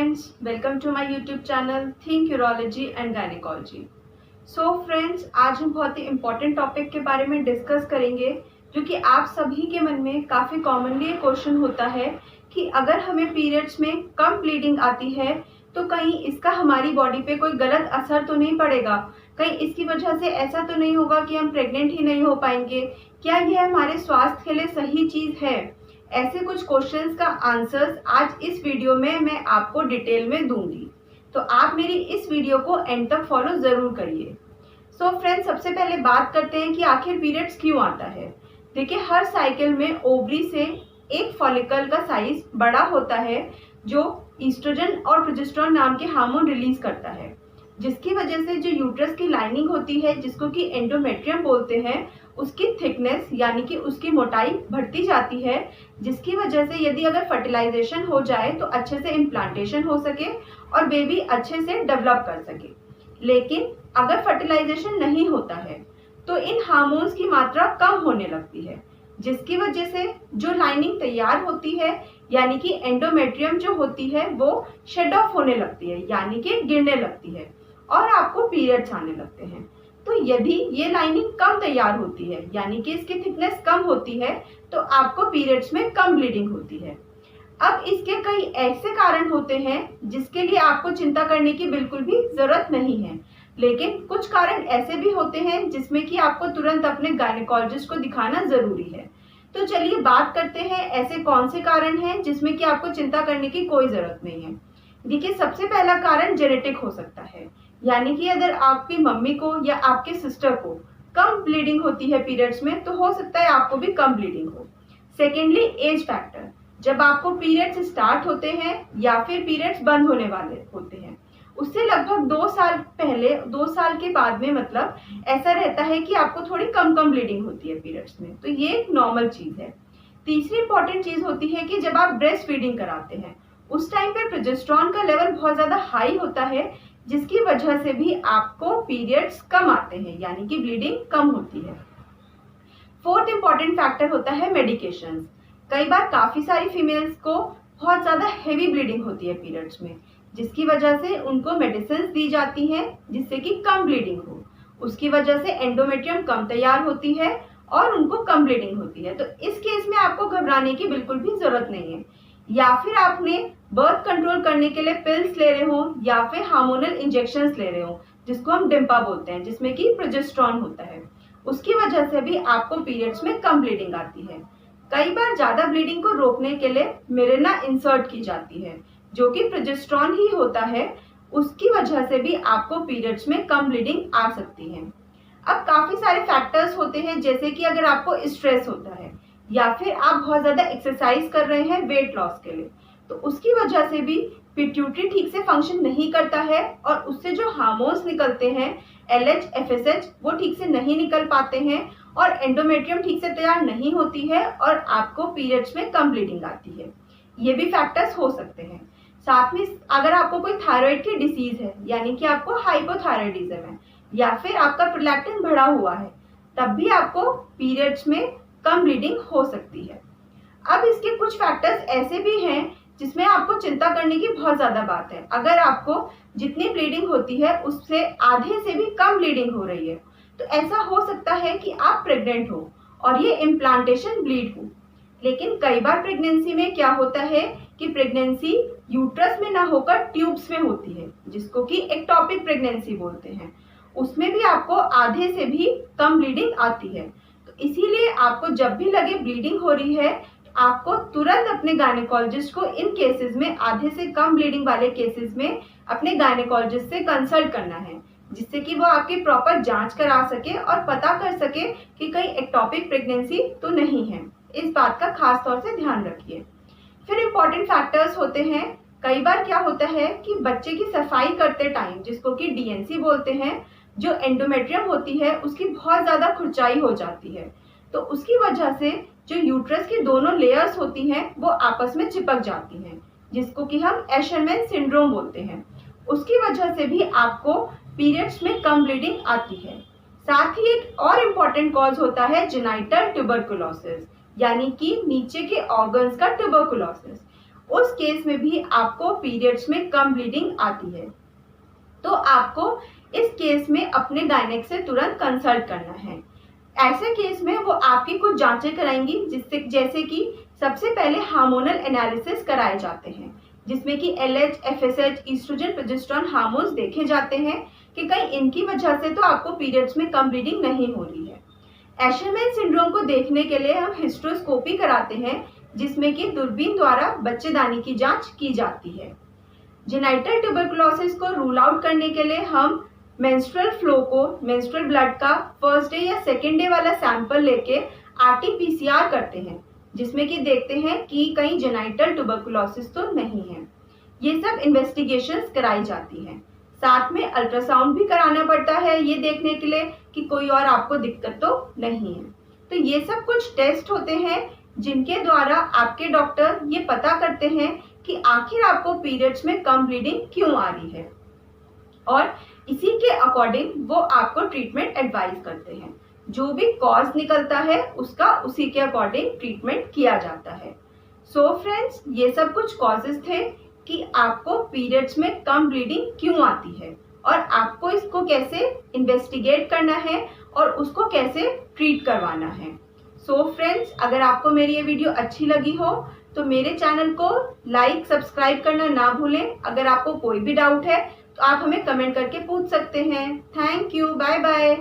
friends, welcome to my YouTube channel Think Urology and Gynecology. So friends, आज हम बहुत ही important topic के बारे में डिस्कस करेंगे जो कि आप सभी के मन में काफ़ी कॉमनली एक क्वेश्चन होता है कि अगर हमें पीरियड्स में कम ब्लीडिंग आती है तो कहीं इसका हमारी बॉडी पे कोई गलत असर तो नहीं पड़ेगा, कहीं इसकी वजह से ऐसा तो नहीं होगा कि हम प्रेग्नेंट ही नहीं हो पाएंगे, क्या यह हमारे स्वास्थ्य के लिए सही चीज़ है। ऐसे कुछ क्वेश्चंस का आंसर्स आज इस वीडियो में मैं आपको डिटेल में दूंगी, तो आप मेरी इस वीडियो को एंड तक फॉलो ज़रूर करिए। सो फ्रेंड्स, सबसे पहले बात करते हैं कि आखिर पीरियड्स क्यों आता है। देखिए, हर साइकिल में ओवरी से एक फॉलिकल का साइज बड़ा होता है जो ईस्ट्रोजन और प्रोजेस्टेरोन नाम के हार्मोन रिलीज करता है, जिसकी वजह से जो यूट्रस की लाइनिंग होती है जिसको कि एंडोमेट्रियम बोलते हैं, उसकी थिकनेस यानी कि उसकी मोटाई बढ़ती जाती है, जिसकी वजह से यदि अगर फर्टिलाइजेशन हो जाए तो अच्छे से इम्प्लांटेशन हो सके और बेबी अच्छे से डेवलप कर सके। लेकिन अगर फर्टिलाइजेशन नहीं होता है तो इन हार्मोन्स की मात्रा कम होने लगती है, जिसकी वजह से जो लाइनिंग तैयार होती है यानी कि एंडोमेट्रियम जो होती है वो शेड ऑफ होने लगती है यानी कि गिरने लगती है और आपको पीरियड्स आने लगते हैं। तो यदि ये लाइनिंग कम तैयार होती है यानी कि इसकी थिकनेस कम होती है तो आपको पीरियड्स में कम ब्लीडिंग होती है। अब इसके कई ऐसे कारण होते हैं जिसके लिए आपको चिंता करने की बिल्कुल भी जरूरत नहीं है, लेकिन कुछ कारण ऐसे भी होते हैं जिसमें कि आपको तुरंत अपने गायनेकोलॉजिस्ट को दिखाना जरूरी है। तो चलिए बात करते हैं ऐसे कौन से कारण हैं जिसमें कि आपको चिंता करने की कोई जरूरत नहीं है। देखिए, सबसे पहला कारण जेनेटिक हो सकता है, यानी कि अगर आपकी मम्मी को या आपके सिस्टर को कम ब्लीडिंग होती है पीरियड्स में तो हो सकता है आपको भी कम ब्लीडिंग हो। सेकेंडली, एज फैक्टर, जब आपको पीरियड्स स्टार्ट होते हैं या फिर पीरियड्स बंद होने वाले होते हैं उससे लगभग 2 साल पहले, 2 साल के बाद में मतलब ऐसा रहता है कि आपको थोड़ी कम ब्लीडिंग होती है पीरियड्स में, तो ये एक नॉर्मल चीज है। तीसरी इंपॉर्टेंट चीज होती है कि जब आप ब्रेस्ट फीडिंग कराते हैं उस टाइम पे प्रोजेस्टेरोन का लेवल बहुत ज्यादा हाई होता है, जिसकी वजह से भी आपको पीरियड्स कम आते हैं यानी कि ब्लीडिंग कम होती है। फोर्थ इंपॉर्टेंट फैक्टर होता है मेडिकेशंस। कई बार काफी सारी फीमेल्स को बहुत ज्यादा हेवी ब्लीडिंग होती है पीरियड्स में, जिसकी वजह से उनको मेडिसिन दी जाती हैं जिससे कि कम ब्लीडिंग हो। उसकी वजह से एंडोमेट्रियम कम तैयार होती है और उनको कम ब्लीडिंग होती है। तो इस केस में आपको घबराने की बिल्कुल भी जरूरत नहीं है। या फिर आपने बर्थ कंट्रोल करने के लिए पिल्स ले रहे हो या फिर हार्मोनल इंजेक्शंस ले रहे हो जिसको हम डिम्पा बोलते हैं, जिसमें कि प्रोजेस्टेरोन होता है, उसकी वजह से भी आपको पीरियड्स में कम ब्लीडिंग आती है। कई बार ज्यादा ब्लीडिंग को रोकने के लिए मिरेना इंसर्ट की जाती है जो कि प्रोजेस्टेरोन ही होता है, उसकी वजह से भी आपको पीरियड्स में कम ब्लीडिंग आ सकती है। अब काफी सारे फैक्टर्स होते हैं, जैसे कि अगर आपको स्ट्रेस होता है या फिर आप बहुत ज्यादा एक्सरसाइज कर रहे हैं वेट लॉस के लिए, तो उसकी वजह से भी पिट्यूटरी ठीक से फंक्शन नहीं करता है और उससे जो हार्मोन्स निकलते हैं LH, FSH वो ठीक से नहीं निकल पाते हैं और एंडोमेट्रियम ठीक से तैयार नहीं होती है और आपको पीरियड्स में कम ब्लीडिंग आती है। ये भी फैक्टर्स हो सकते हैं। साथ में अगर आपको कोई थायराइड की डिसीज है यानी कि आपको हाइपोथायराइडिज्म है या फिर आपका प्रोलैक्टिन बढ़ा हुआ है, तब भी आपको पीरियड्स में कम ब्लीडिंग हो सकती है। अब इसके कुछ फैक्टर्स ऐसे भी हैं जिसमें आपको चिंता करने की बहुत ज्यादा बात है। अगर आपको जितनी ब्लीडिंग होती है उससे आधे से भी कम ब्लीडिंग हो रही है तो ऐसा हो सकता है कि आप प्रेग्नेंट हो और ये इम्प्लांटेशन ब्लीड हो। लेकिन कई बार प्रेगनेंसी में क्या होता है कि प्रेगनेंसी यूट्रस में ना होकर ट्यूब्स में होती है, जिसको कि एक्टोपिक प्रेगनेंसी बोलते हैं। उसमें भी आपको आधे से भी कम ब्लीडिंग आती है। तो इसीलिए आपको जब भी लगे ब्लीडिंग हो रही है तो आपको तुरंत अपने गायनेकोलॉजिस्ट को इन केसेस में, आधे से कम ब्लीडिंग वाले केसेस में अपने गायनेकोलॉजिस्ट से कंसल्ट करना है, जिससे कि वो आपकी प्रॉपर जांच करा सके और पता कर सके कि कहीं एक्टोपिक प्रेगनेंसी तो नहीं है। इस बात का खास तौर से ध्यान रखिए। फिर इंपॉर्टेंट फैक्टर्स होते हैं। कई बार क्या होता है कि बच्चे की सफाई करते टाइम, जिसको कि DNC बोलते हैं, जो एंडोमेट्रियम होती है उसकी बहुत ज्यादा खुरचाई हो जाती है, तो उसकी वजह से जो यूट्रस की दोनों लेयर्स होती हैं वो आपस में चिपक जाती हैं, जिसको कि हम एशरमैन सिंड्रोम बोलते हैं। उसकी वजह से भी आपको पीरियड्स में कम ब्लीडिंग आती है। साथ ही एक और इम्पॉर्टेंट कॉज होता है जेनाइटल ट्यूबरकुलोसिस, यानी कि नीचे के ऑर्गन्स का ट्यूबरकुलोसिस। उस केस में भी आपको पीरियड्स में कम ब्लीडिंग आती है, तो आपको इस केस में अपने गायनेक से तुरंत कंसल्ट करना है। ऐसे केस में वो आपकी कुछ जांचें कराएंगी, जिससे जैसे कि सबसे पहले हार्मोनल एनालिसिस कराए जाते हैं, जिसमें कि LH, FSH, oestrogen, progesterone hormones देखे जाते हैं कि कहीं इनकी वजह से तो आपको पीरियड्स में कम ब्लीडिंग नहीं हो रही है। एशरमैन सिंड्रोम को देखने के लिए हम हिस्ट्रोस्कोपी कराते हैं, जिसमें कि दूरबीन द्वारा बच्चेदानी की जांच की जाती है। जेनाइटल ट्यूबरकुलोसिस को रूल आउट करने के लिए हम मेंस्ट्रुअल फ्लो को, मेंस्ट्रुअल ब्लड का फर्स्ट डे या सेकेंड डे वाला सैंपल लेके RT-PCR करते हैं, जिसमें कि देखते हैं कि कहीं जेनाइटल ट्यूबरकुलोसिस तो नहीं है। ये सब इन्वेस्टिगेशंस कराई जाती हैं। साथ में अल्ट्रासाउंड भी कराना पड़ता है ये देखने के लिए कि कोई और आपको दिक्कत तो नहीं है। तो ये सब कुछ टेस्ट होते हैं जिनके द्वारा आपके डॉक्टर ये पता करते हैं कि आखिर आपको पीरियड्स में कम ब्लीडिंग क्यों आ रही है, और इसी के अकॉर्डिंग वो आपको ट्रीटमेंट एडवाइस करते हैं। जो भी कॉज निकलता है उसका उसी के अकॉर्डिंग ट्रीटमेंट किया जाता है। सो फ्रेंड्स, ये सब कुछ कॉजेज थे कि आपको पीरियड्स में कम ब्लीडिंग क्यों आती है और आपको इसको कैसे इन्वेस्टिगेट करना है और उसको कैसे ट्रीट करवाना है। सो फ्रेंड्स, अगर आपको मेरी ये वीडियो अच्छी लगी हो तो मेरे चैनल को लाइक, सब्सक्राइब करना ना भूलें। अगर आपको कोई भी डाउट है तो आप हमें कमेंट करके पूछ सकते हैं। Thank you, bye bye.